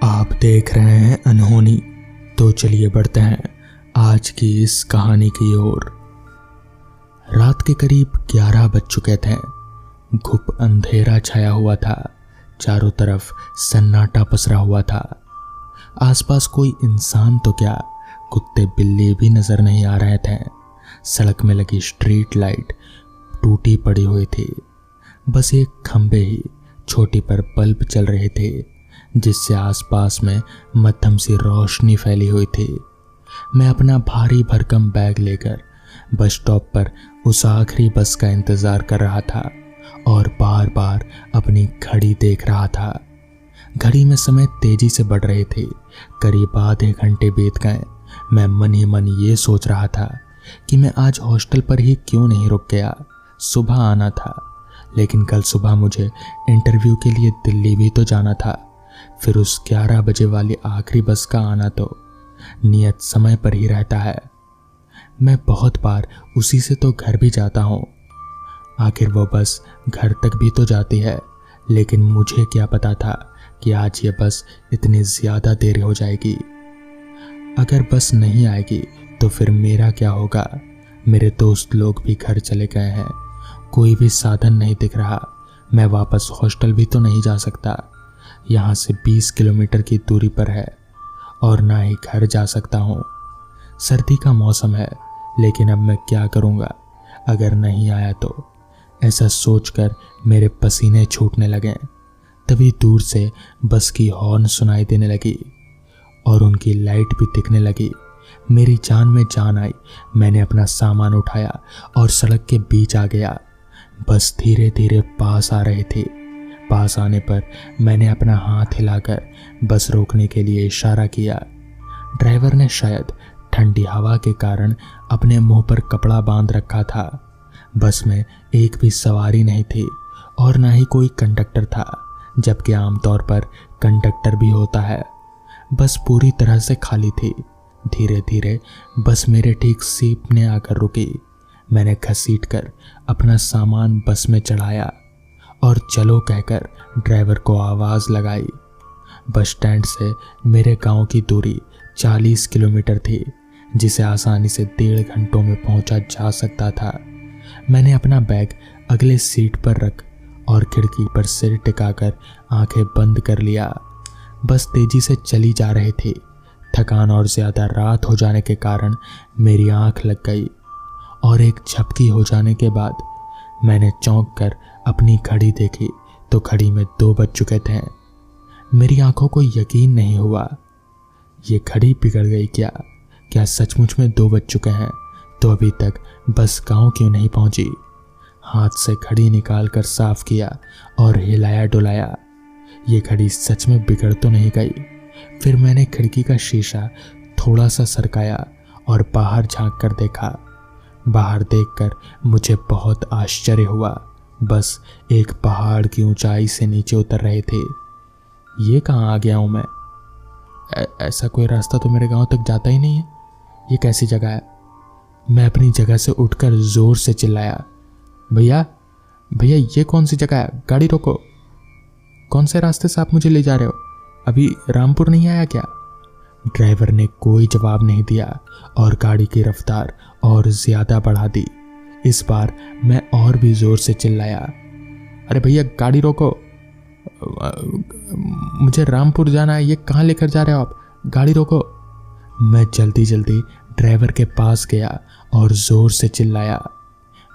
आप देख रहे हैं अनहोनी। तो चलिए बढ़ते हैं आज की इस कहानी की ओर। रात के करीब 11 बज चुके थे। घुप अंधेरा छाया हुआ था। चारों तरफ सन्नाटा पसरा हुआ था। आसपास कोई इंसान तो क्या, कुत्ते बिल्ली भी नजर नहीं आ रहे थे। सड़क में लगी स्ट्रीट लाइट टूटी पड़ी हुई थी। बस एक खंबे ही छोटी पर बल्ब चल रहे थे, जिससे आसपास में मध्यम सी रोशनी फैली हुई थी। मैं अपना भारी भरकम बैग लेकर बस स्टॉप पर उस आखिरी बस का इंतजार कर रहा था और बार बार अपनी घड़ी देख रहा था। घड़ी में समय तेजी से बढ़ रहे थे। करीब आधे घंटे बीत गए। मैं मन ही मन ये सोच रहा था कि मैं आज हॉस्टल पर ही क्यों नहीं रुक गया। सुबह आना था, लेकिन कल सुबह मुझे इंटरव्यू के लिए दिल्ली भी तो जाना था। फिर उस 11 बजे वाली आखिरी बस का आना तो नियत समय पर ही रहता है। मैं बहुत बार उसी से तो घर भी जाता हूँ। आखिर वो बस घर तक भी तो जाती है, लेकिन मुझे क्या पता था कि आज ये बस इतनी ज़्यादा देर हो जाएगी। अगर बस नहीं आएगी तो फिर मेरा क्या होगा। मेरे दोस्त लोग भी घर चले गए हैं। कोई भी साधन नहीं दिख रहा। मैं वापस हॉस्टल भी तो नहीं जा सकता। यहाँ से 20 किलोमीटर की दूरी पर है और ना ही घर जा सकता हूँ। सर्दी का मौसम है, लेकिन अब मैं क्या करूँगा अगर नहीं आया तो। ऐसा सोचकर मेरे पसीने छूटने लगे। तभी दूर से बस की हॉर्न सुनाई देने लगी और उनकी लाइट भी दिखने लगी। मेरी जान में जान आई। मैंने अपना सामान उठाया और सड़क के बीच आ गया। बस धीरे धीरे पास आ रही थी। पास आने पर मैंने अपना हाथ हिलाकर बस रोकने के लिए इशारा किया। ड्राइवर ने शायद ठंडी हवा के कारण अपने मुंह पर कपड़ा बांध रखा था। बस में एक भी सवारी नहीं थी और ना ही कोई कंडक्टर था, जबकि आमतौर पर कंडक्टर भी होता है। बस पूरी तरह से खाली थी। धीरे धीरे बस मेरे ठीक सीपने आकर रुकी। मैंने घसीटकर अपना सामान बस में चढ़ाया और चलो कहकर ड्राइवर को आवाज़ लगाई। बस स्टैंड से मेरे गांव की दूरी 40 किलोमीटर थी, जिसे आसानी से 1.5 घंटों में पहुंचा जा सकता था। मैंने अपना बैग अगले सीट पर रख और खिड़की पर सिर टिकाकर आंखें बंद कर लिया। बस तेजी से चली जा रही थी। थकान और ज़्यादा रात हो जाने के कारण मेरी आंख लग गई और एक झपकी हो जाने के बाद मैंने चौंक कर अपनी घड़ी देखी तो घड़ी में 2 बज चुके थे। मेरी आंखों को यकीन नहीं हुआ। ये घड़ी बिगड़ गई क्या? क्या सचमुच में 2 बज चुके हैं? तो अभी तक बस गांव क्यों नहीं पहुंची? हाथ से घड़ी निकाल कर साफ किया और हिलाया डुलाया। ये घड़ी सच में बिगड़ तो नहीं गई। फिर मैंने खिड़की का शीशा थोड़ा सा सरकाया और बाहर झांक कर देखा। बाहर देखकर मुझे बहुत आश्चर्य हुआ। बस एक पहाड़ की ऊंचाई से नीचे उतर रहे थे। ये कहाँ आ गया हूँ मैं? ऐसा कोई रास्ता तो मेरे गांव तक जाता ही नहीं है। ये कैसी जगह है? मैं अपनी जगह से उठकर जोर से चिल्लाया, भैया भैया, ये कौन सी जगह है? गाड़ी रोको। कौन से रास्ते से आप मुझे ले जा रहे हो? अभी रामपुर नहीं आया क्या? ड्राइवर ने कोई जवाब नहीं दिया और गाड़ी की रफ्तार और ज़्यादा बढ़ा दी। इस बार मैं और भी ज़ोर से चिल्लाया, अरे भैया गाड़ी रोको, मुझे रामपुर जाना है। ये कहाँ लेकर जा रहे हो आप? गाड़ी रोको। मैं जल्दी जल्दी ड्राइवर के पास गया और ज़ोर से चिल्लाया।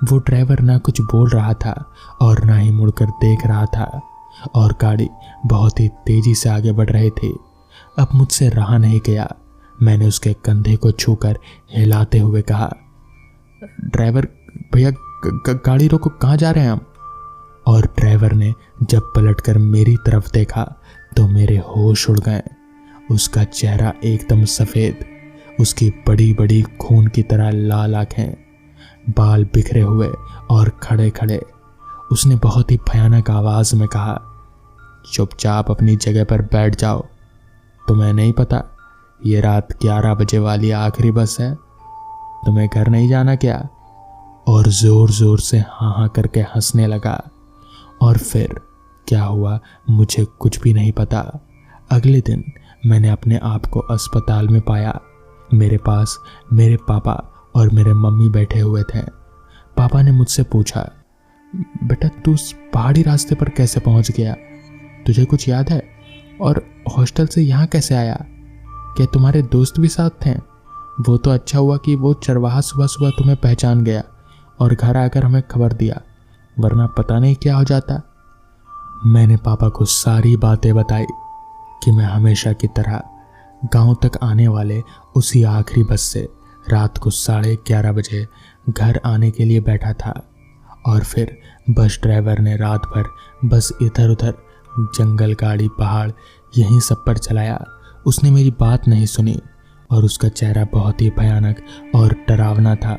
वो ड्राइवर ना कुछ बोल रहा था और ना ही मुड़कर देख रहा था और गाड़ी बहुत ही तेज़ी से आगे बढ़ रही थी। अब मुझसे रहा नहीं गया। मैंने उसके कंधे को छूकर हिलाते हुए कहा, ड्राइवर भैया गाड़ी रोको, कहाँ जा रहे हैं हम? और ड्राइवर ने जब पलटकर मेरी तरफ देखा तो मेरे होश उड़ गए। उसका चेहरा एकदम सफ़ेद, उसकी बड़ी बड़ी खून की तरह लाल आंखें, बाल बिखरे हुए और खड़े खड़े। उसने बहुत ही भयानक आवाज़ में कहा, चुपचाप अपनी जगह पर बैठ जाओ। तुम्हें नहीं पता ये रात 11 बजे वाली आखिरी बस है? तुम्हें घर नहीं जाना क्या? और ज़ोर ज़ोर से हाँ हाँ करके हंसने लगा। और फिर क्या हुआ मुझे कुछ भी नहीं पता। अगले दिन मैंने अपने आप को अस्पताल में पाया। मेरे पास मेरे पापा और मेरे मम्मी बैठे हुए थे। पापा ने मुझसे पूछा, बेटा तू उस पहाड़ी रास्ते पर कैसे पहुंच गया? तुझे कुछ याद है? और हॉस्टल से यहाँ कैसे आया? क्या तुम्हारे दोस्त भी साथ थे? वो तो अच्छा हुआ कि वो चरवाहा सुबह सुबह तुम्हें पहचान गया और घर आकर हमें खबर दिया, वरना पता नहीं क्या हो जाता। मैंने पापा को सारी बातें बताई कि मैं हमेशा की तरह गांव तक आने वाले उसी आखिरी बस से रात को 11:30 बजे घर आने के लिए बैठा था और फिर बस ड्राइवर ने रात भर बस इधर उधर जंगल, गाड़ी, पहाड़ यहीं सब पर चलाया। उसने मेरी बात नहीं सुनी और उसका चेहरा बहुत ही भयानक और डरावना था।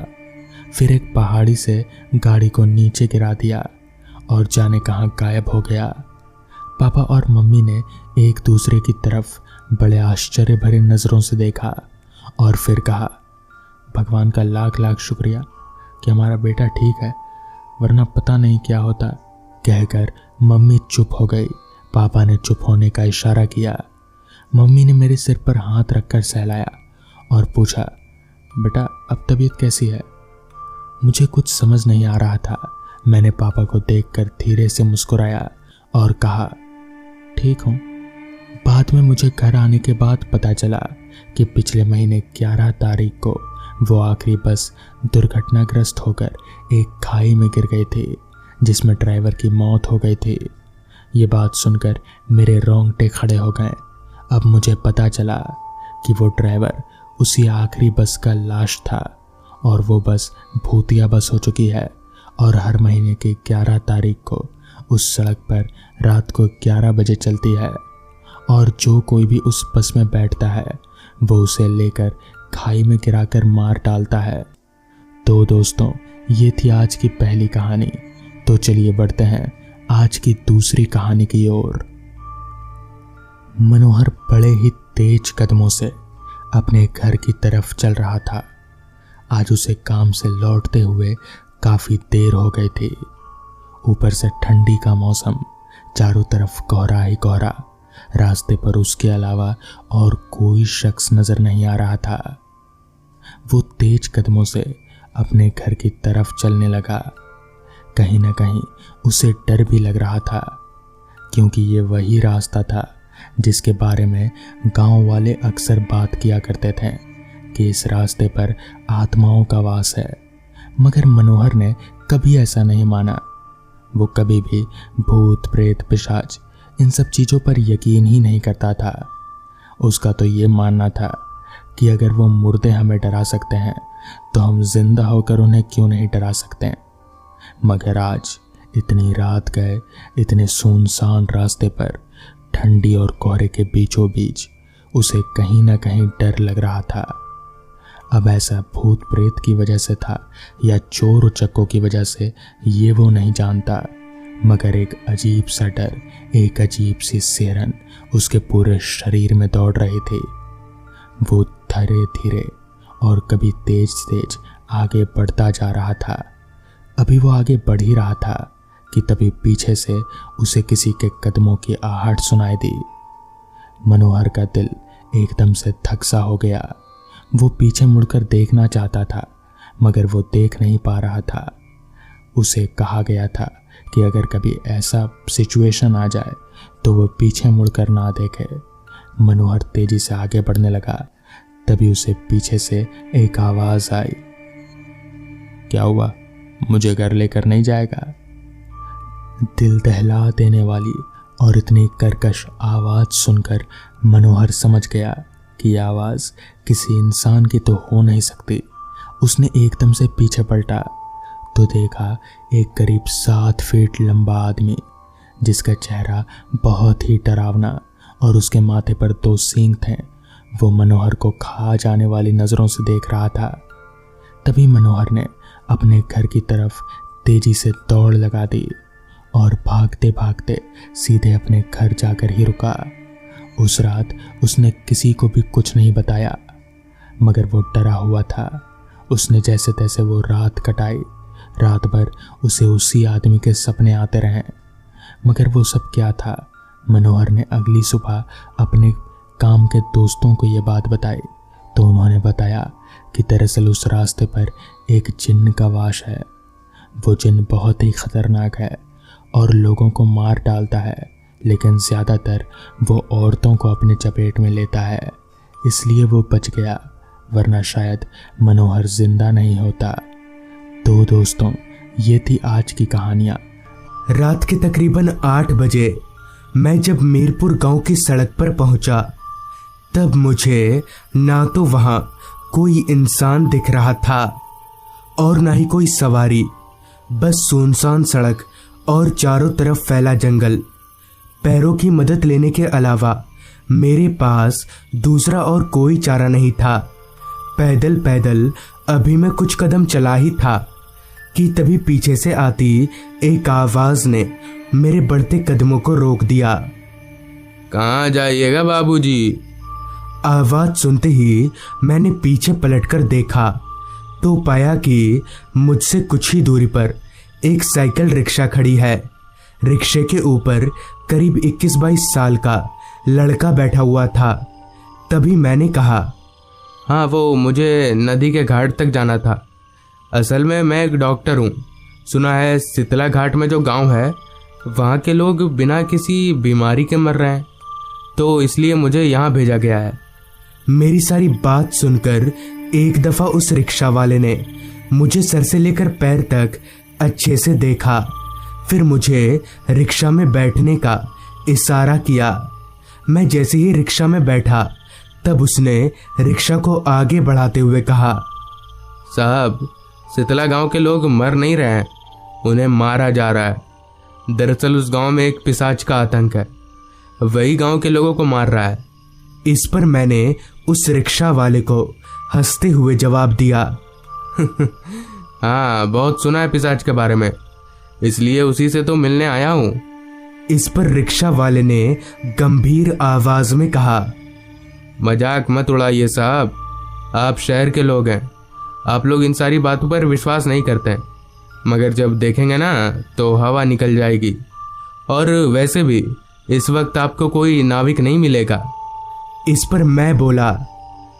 फिर एक पहाड़ी से गाड़ी को नीचे गिरा दिया और जाने कहाँ गायब हो गया। पापा और मम्मी ने एक दूसरे की तरफ बड़े आश्चर्य भरे नज़रों से देखा और फिर कहा, भगवान का लाख लाख शुक्रिया कि हमारा बेटा ठीक है, वरना पता नहीं क्या होता। कहकर मम्मी चुप हो गई। पापा ने चुप होने का इशारा किया। मम्मी ने मेरे सिर पर हाथ रखकर सहलाया और पूछा, बेटा अब तबीयत कैसी है? मुझे कुछ समझ नहीं आ रहा था। मैंने पापा को देखकर धीरे से मुस्कुराया और कहा, ठीक हूँ। बाद में मुझे घर आने के बाद पता चला कि पिछले महीने 11 तारीख को वो आखिरी बस दुर्घटनाग्रस्त होकर एक खाई में गिर गई थी, जिसमें ड्राइवर की मौत हो गई थी। ये बात सुनकर मेरे रोंगटे खड़े हो गए। अब मुझे पता चला कि वो ड्राइवर उसी आखिरी बस का लाश था और वो बस भूतिया बस हो चुकी है और हर महीने की 11 तारीख को उस सड़क पर रात को 11 बजे चलती है और जो कोई भी उस बस में बैठता है वो उसे लेकर खाई में गिराकर मार डालता है। तो दोस्तों, ये थी आज की पहली कहानी। तो चलिए बढ़ते हैं आज की दूसरी कहानी की ओर। मनोहर बड़े ही तेज कदमों से अपने घर की तरफ चल रहा था। आज उसे काम से लौटते हुए काफी देर हो गई थी। ऊपर से ठंडी का मौसम, चारों तरफ कोहरा ही कोहरा। रास्ते पर उसके अलावा और कोई शख्स नजर नहीं आ रहा था। वो तेज कदमों से अपने घर की तरफ चलने लगा। कहीं ना कहीं उसे डर भी लग रहा था, क्योंकि ये वही रास्ता था जिसके बारे में गांव वाले अक्सर बात किया करते थे कि इस रास्ते पर आत्माओं का वास है। मगर मनोहर ने कभी ऐसा नहीं माना। वो कभी भी भूत, प्रेत, पिशाच इन सब चीज़ों पर यकीन ही नहीं करता था। उसका तो ये मानना था कि अगर वो मुर्दे हमें डरा सकते हैं तो हम जिंदा होकर उन्हें क्यों नहीं डरा सकते। मगर आज इतनी रात गए, इतने सुनसान रास्ते पर, ठंडी और कोहरे के बीचों बीच उसे कहीं ना कहीं डर लग रहा था। अब ऐसा भूत प्रेत की वजह से था या चोर उचक्कों की वजह से, ये वो नहीं जानता, मगर एक अजीब सा डर, एक अजीब सी सिहरन उसके पूरे शरीर में दौड़ रही थी। वो धीरे धीरे और कभी तेज तेज आगे बढ़ता जा रहा था। अभी वो आगे बढ़ ही रहा था कि तभी पीछे से उसे किसी के कदमों की आहट सुनाई दी। मनोहर का दिल एकदम से धक सा हो गया। वो पीछे मुड़कर देखना चाहता था, मगर वो देख नहीं पा रहा था। उसे कहा गया था कि अगर कभी ऐसा सिचुएशन आ जाए तो वो पीछे मुड़कर ना देखे। मनोहर तेजी से आगे बढ़ने लगा। तभी उसे पीछे से एक आवाज आई, क्या हुआ, मुझे घर लेकर नहीं जाएगा? दिल दहला देने वाली और इतनी कर्कश आवाज सुनकर मनोहर समझ गया कि यह आवाज किसी इंसान की तो हो नहीं सकती। उसने एकदम से पीछे पलटा तो देखा एक करीब 7 फीट लंबा आदमी, जिसका चेहरा बहुत ही डरावना और उसके माथे पर 2 सींग थे। वो मनोहर को खा जाने वाली नजरों से देख रहा था। तभी मनोहर ने अपने घर की तरफ तेजी से दौड़ लगा दी और भागते भागते सीधे अपने घर जाकर ही रुका। उस रात उसने किसी को भी कुछ नहीं बताया, मगर वो डरा हुआ था। उसने जैसे तैसे वो रात कटाई। रात भर उसे उसी आदमी के सपने आते रहे, मगर वो सब क्या था मनोहर ने अगली सुबह अपने काम के दोस्तों को ये बात बताई तो उन्होंने बताया कि दरअसल उस रास्ते पर एक जिन्न का वास है। वो जिन्न बहुत ही खतरनाक है और लोगों को मार डालता है, लेकिन ज़्यादातर वो औरतों को अपने चपेट में लेता है। इसलिए वो बच गया, वरना शायद मनोहर जिंदा नहीं होता। तो दोस्तों, ये थी आज की कहानियाँ। रात के तकरीबन 8 बजे मैं जब मीरपुर गांव की सड़क पर पहुंचा, तब मुझे ना तो वहां कोई इंसान दिख रहा था और ना ही कोई सवारी। बस सुनसान सड़क और चारों तरफ फैला जंगल। पैरों की मदद लेने के अलावा मेरे पास दूसरा और कोई चारा नहीं था। पैदल पैदल अभी मैं कुछ कदम चला ही था कि तभी पीछे से आती एक आवाज ने मेरे बढ़ते कदमों को रोक दिया। कहाँ जाइएगा बाबूजी? आवाज सुनते ही मैंने पीछे पलटकर देखा तो पाया कि मुझसे कुछ ही दूरी पर एक साइकिल रिक्शा खड़ी है। रिक्शे के ऊपर करीब 21-22 साल का लड़का बैठा हुआ था। तभी मैंने कहा, हाँ, वो मुझे नदी के घाट तक जाना था। असल में मैं एक डॉक्टर हूँ। सुना है शीतला घाट में जो गांव है वहाँ के लोग बिना किसी बीमारी के मर रहे हैं, तो इसलिए मुझे यहाँ भेजा गया है। मेरी सारी बात सुनकर एक दफा उस रिक्शा वाले ने मुझे सर से लेकर पैर तक अच्छे से देखा, फिर मुझे रिक्शा में बैठने का इशारा किया। मैं जैसे ही रिक्शा में बैठा तब उसने रिक्शा को आगे बढ़ाते हुए कहा, साहब, शीतला गांव के लोग मर नहीं रहे हैं, उन्हें मारा जा रहा है। दरअसल उस गांव में एक पिशाच का आतंक है, वही गांव के लोगों को मार रहा है। इस पर मैंने उस रिक्शा वाले को हंसते हुए जवाब दिया, हाँ, बहुत सुना है पिशाच के बारे में, इसलिए उसी से तो मिलने आया हूँ। इस पर रिक्शा वाले ने गंभीर आवाज में कहा, मजाक मत उड़ाइए साहब, आप शहर के लोग हैं, आप लोग इन सारी बातों पर विश्वास नहीं करते हैं, मगर जब देखेंगे ना तो हवा निकल जाएगी। और वैसे भी इस वक्त आपको कोई नाविक नहीं मिलेगा। इस पर मैं बोला,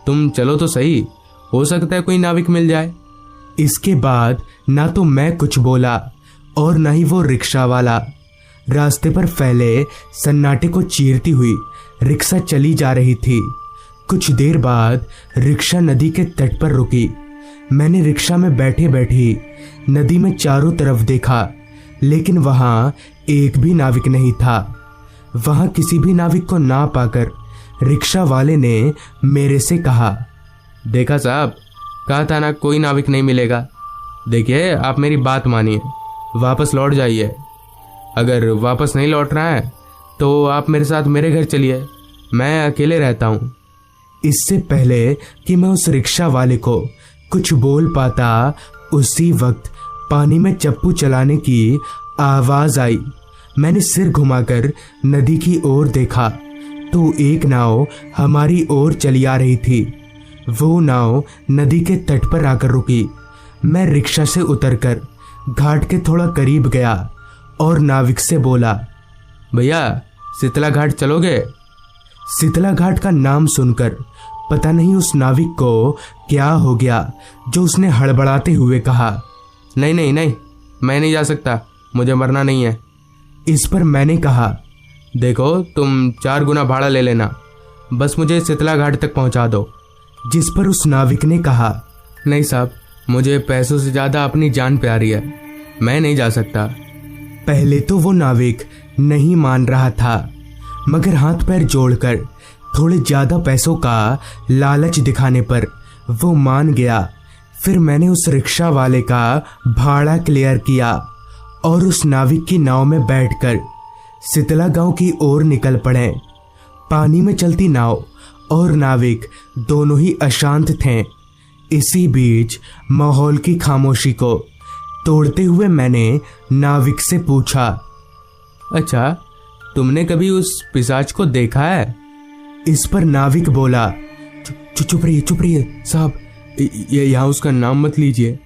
तुम चलो तो सही, हो सकता है कोई नाविक मिल जाए। इसके बाद ना तो मैं कुछ बोला और ना ही वो रिक्शा वाला। रास्ते पर फैले सन्नाटे को चीरती हुई रिक्शा चली जा रही थी। कुछ देर बाद रिक्शा नदी के तट पर रुकी। मैंने रिक्शा में बैठे बैठे नदी में चारों तरफ देखा, लेकिन वहां एक भी नाविक नहीं था। वहां किसी भी नाविक को ना पाकर रिक्शा वाले ने मेरे से कहा, देखा साहब, कहा था ना कोई नाविक नहीं मिलेगा। देखिए, आप मेरी बात मानिए, वापस लौट जाइए। अगर वापस नहीं लौट रहा है तो आप मेरे साथ मेरे घर चलिए, मैं अकेले रहता हूँ। इससे पहले कि मैं उस रिक्शा वाले को कुछ बोल पाता, उसी वक्त पानी में चप्पू चलाने की आवाज आई। मैंने सिर घुमाकर नदी की ओर देखा तो एक नाव हमारी ओर चली आ रही थी। वो नाव नदी के तट पर आकर रुकी। मैं रिक्शा से उतरकर घाट के थोड़ा करीब गया और नाविक से बोला, भैया, शीतला घाट चलोगे? शीतला घाट का नाम सुनकर पता नहीं उस नाविक को क्या हो गया जो उसने हड़बड़ाते हुए कहा, नहीं नहीं नहीं, मैं नहीं जा सकता, मुझे मरना नहीं है। इस पर मैंने कहा, देखो, तुम 4 गुना भाड़ा ले लेना, बस मुझे शीतला घाट तक पहुंचा दो। जिस पर उस नाविक ने कहा, नहीं साहब, मुझे पैसों से ज़्यादा अपनी जान प्यारी है, मैं नहीं जा सकता। पहले तो वो नाविक नहीं मान रहा था, मगर हाथ पैर जोड़कर थोड़े ज़्यादा पैसों का लालच दिखाने पर वो मान गया। फिर मैंने उस रिक्शा वाले का भाड़ा क्लियर किया और उस नाविक की नाव में बैठकर शीतला गांव की ओर निकल पड़े। पानी में चलती नाव और नाविक दोनों ही अशांत थे। इसी बीच माहौल की खामोशी को तोड़ते हुए मैंने नाविक से पूछा, अच्छा, तुमने कभी उस पिशाच को देखा है? इस पर नाविक बोला, चुप रहिए साहब, यहाँ उसका नाम मत लीजिए।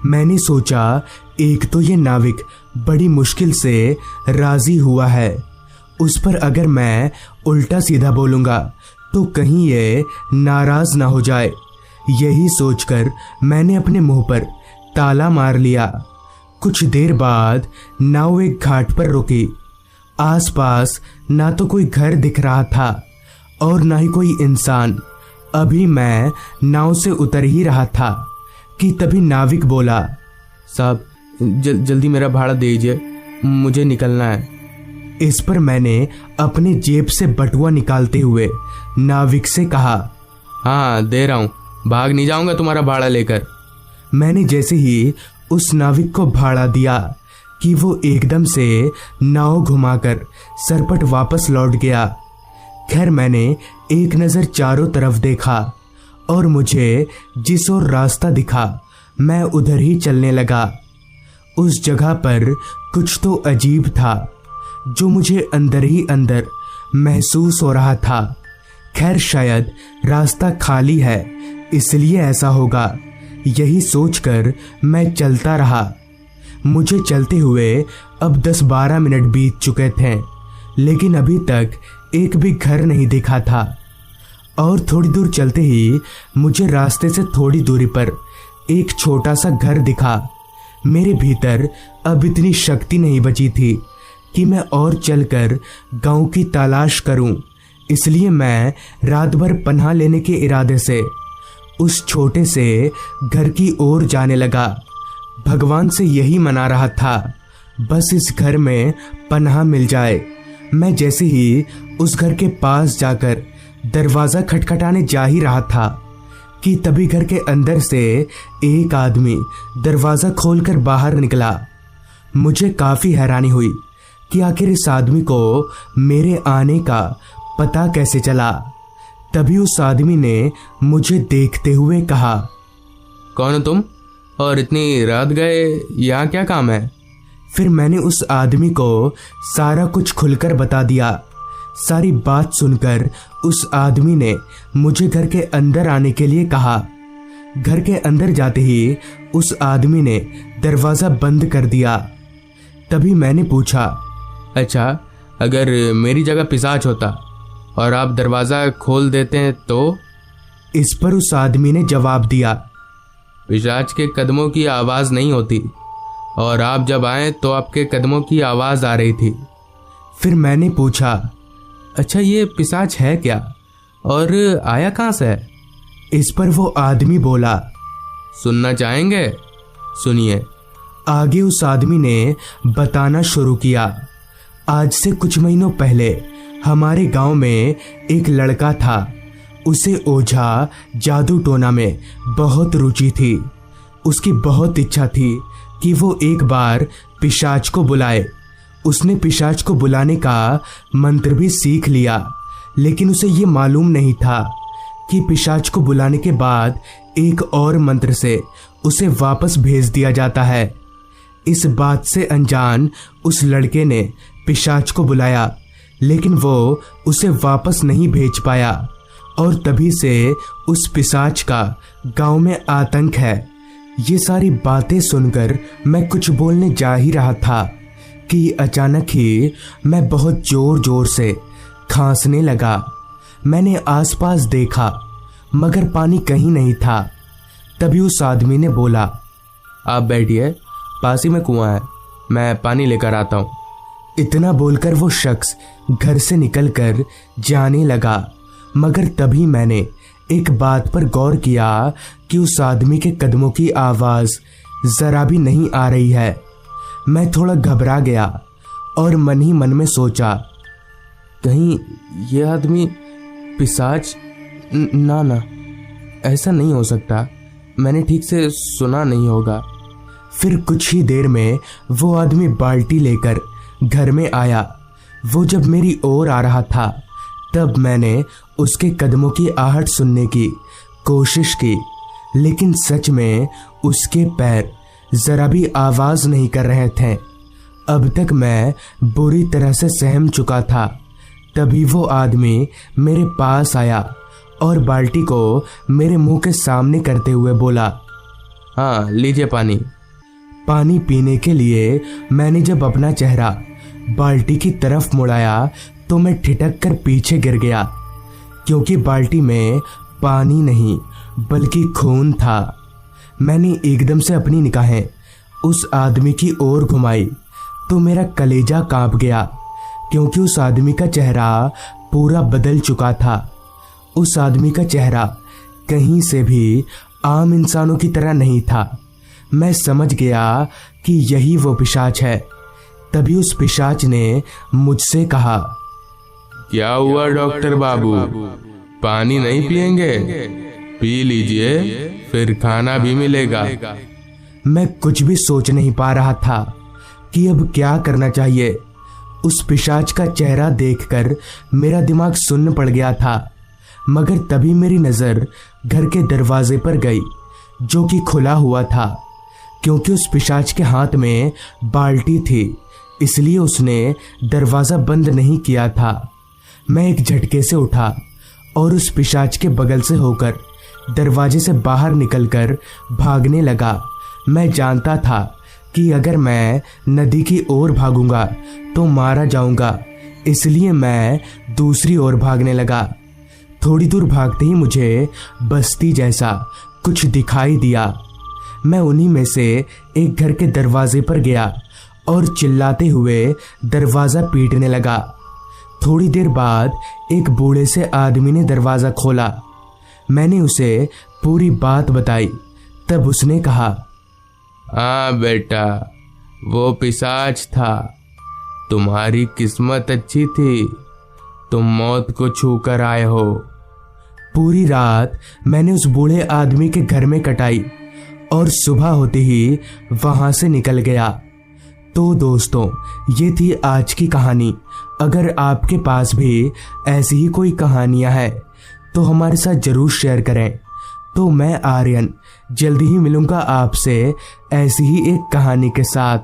मैंने सोचा, एक तो ये नाविक बड़ी मुश्किल से राजी हुआ है, उस पर अगर मैं उल्टा सीधा बोलूँगा तो कहीं ये नाराज ना हो जाए। यही सोचकर मैंने अपने मुंह पर ताला मार लिया। कुछ देर बाद नाव एक घाट पर रुकी। आसपास ना तो कोई घर दिख रहा था और ना ही कोई इंसान। अभी मैं नाव से उतर ही रहा था कि तभी नाविक बोला, साहब जल्दी मेरा भाड़ा दे दीजिए, मुझे निकलना है। इस पर मैंने अपने जेब से बटुआ निकालते हुए नाविक से कहा, हाँ दे रहा हूँ, भाग नहीं जाऊंगा तुम्हारा भाड़ा लेकर। मैंने जैसे ही उस नाविक को भाड़ा दिया कि वो एकदम से नाव घुमाकर सरपट वापस लौट गया। खैर मैंने एक नज़र चारों तरफ देखा और मुझे जिस ओर रास्ता दिखा मैं उधर ही चलने लगा। उस जगह पर कुछ तो अजीब था जो मुझे अंदर ही अंदर महसूस हो रहा था। खैर शायद रास्ता खाली है इसलिए ऐसा होगा, यही सोचकर मैं चलता रहा। मुझे चलते हुए अब 10-12 मिनट बीत चुके थे, लेकिन अभी तक एक भी घर नहीं दिखा था। और थोड़ी दूर चलते ही मुझे रास्ते से थोड़ी दूरी पर एक छोटा सा घर दिखा। मेरे भीतर अब इतनी शक्ति नहीं बची थी कि मैं और चलकर गांव की तलाश करूं, इसलिए मैं रात भर पनाह लेने के इरादे से उस छोटे से घर की ओर जाने लगा। भगवान से यही मना रहा था, बस इस घर में पनाह मिल जाए। मैं जैसे ही उस घर के पास जाकर दरवाज़ा खटखटाने जा ही रहा था कि तभी घर के अंदर से एक आदमी दरवाज़ा खोलकर बाहर निकला। मुझे काफ़ी हैरानी हुई कि आखिर इस आदमी को मेरे आने का पता कैसे चला। तभी उस आदमी ने मुझे देखते हुए कहा, कौन हो तुम और इतनी रात गए, यहाँ क्या काम है? फिर मैंने उस आदमी को सारा कुछ खुलकर बता दिया। सारी बात सुनकर उस आदमी ने मुझे घर के अंदर आने के लिए कहा। घर के अंदर जाते ही उस आदमी ने दरवाज़ा बंद कर दिया। तभी मैंने पूछा, अच्छा अगर मेरी जगह पिशाच होता और आप दरवाज़ा खोल देते हैं तो? इस पर उस आदमी ने जवाब दिया, पिशाच के कदमों की आवाज़ नहीं होती और आप जब आए तो आपके कदमों की आवाज़ आ रही थी। फिर मैंने पूछा, अच्छा ये पिशाच है क्या और आया कहाँ से है? इस पर वो आदमी बोला, सुनना चाहेंगे? सुनिए। आगे उस आदमी ने बताना शुरू किया। आज से कुछ महीनों पहले हमारे गांव में एक लड़का था। उसे ओझा जादू टोना में बहुत रुचि थी। उसकी बहुत इच्छा थी कि वो एक बार पिशाच को बुलाए। उसने पिशाच को बुलाने का मंत्र भी सीख लिया, लेकिन उसे ये मालूम नहीं था कि पिशाच को बुलाने के बाद एक और मंत्र से उसे वापस भेज दिया जाता है। इस बात से अनजान उस लड़के ने पिशाच को बुलाया, लेकिन वो उसे वापस नहीं भेज पाया और तभी से उस पिशाच का गांव में आतंक है। ये सारी बातें सुनकर मैं कुछ बोलने जा ही रहा था कि अचानक ही मैं बहुत जोर जोर से खांसने लगा। मैंने आसपास देखा मगर पानी कहीं नहीं था। तभी उस आदमी ने बोला, आप बैठिए, पास ही में कुआं है, मैं पानी लेकर आता हूँ। इतना बोलकर वो शख्स घर से निकलकर जाने लगा। मगर तभी मैंने एक बात पर गौर किया कि उस आदमी के कदमों की आवाज़ ज़रा भी नहीं आ रही है। मैं थोड़ा घबरा गया और मन ही मन में सोचा, कहीं ये आदमी पिशाच ना ऐसा नहीं हो सकता, मैंने ठीक से सुना नहीं होगा। फिर कुछ ही देर में वो आदमी बाल्टी लेकर घर में आया। वो जब मेरी ओर आ रहा था तब मैंने उसके कदमों की आहट सुनने की कोशिश की, लेकिन सच में उसके पैर ज़रा भी आवाज़ नहीं कर रहे थे। अब तक मैं बुरी तरह से सहम चुका था। तभी वो आदमी मेरे पास आया और बाल्टी को मेरे मुंह के सामने करते हुए बोला, हाँ लीजिए पानी। पानी पीने के लिए मैंने जब अपना चेहरा बाल्टी की तरफ मुड़ाया तो मैं ठिठक कर पीछे गिर गया, क्योंकि बाल्टी में पानी नहीं बल्कि खून था। मैंने एकदम से अपनी निगाहें उस आदमी की ओर घुमाई तो मेरा कलेजा कांप गया, क्योंकि उस आदमी का चेहरा पूरा बदल चुका था। उस आदमी का चेहरा कहीं से भी आम इंसानों की तरह नहीं था। मैं समझ गया कि यही वो पिशाच है। तभी उस पिशाच ने मुझसे कहा, क्या हुआ डॉक्टर बाबू, पानी नहीं पिएंगे? पी लीजिए, फिर खाना भी मिलेगा। मैं कुछ भी सोच नहीं पा रहा था कि अब क्या करना चाहिए। उस पिशाच का चेहरा देखकर मेरा दिमाग सुन्न पड़ गया था, मगर तभी मेरी नज़र घर के दरवाजे पर गई, जो कि खुला हुआ था, क्योंकि उस पिशाच के हाथ में बाल्टी थी, इसलिए उसने दरवाज़ा बंद नहीं किया था। मैं एक झटके से उठा और उस पिशाच के बगल से होकर दरवाजे से बाहर निकलकर भागने लगा। मैं जानता था कि अगर मैं नदी की ओर भागूंगा तो मारा जाऊंगा, इसलिए मैं दूसरी ओर भागने लगा। थोड़ी दूर भागते ही मुझे बस्ती जैसा कुछ दिखाई दिया। मैं उन्हीं में से एक घर के दरवाजे पर गया और चिल्लाते हुए दरवाज़ा पीटने लगा। थोड़ी देर बाद एक बूढ़े से आदमी ने दरवाज़ा खोला। मैंने उसे पूरी बात बताई। तब उसने कहा, हाँ बेटा, वो पिशाच था। तुम्हारी किस्मत अच्छी थी, तुम मौत को छू कर आए हो। पूरी रात मैंने उस बूढ़े आदमी के घर में कटाई और सुबह होते ही वहां से निकल गया। तो दोस्तों, ये थी आज की कहानी। अगर आपके पास भी ऐसी ही कोई कहानियां हैं तो हमारे साथ जरूर शेयर करें। तो मैं आर्यन जल्दी ही मिलूंगा आपसे ऐसी ही एक कहानी के साथ।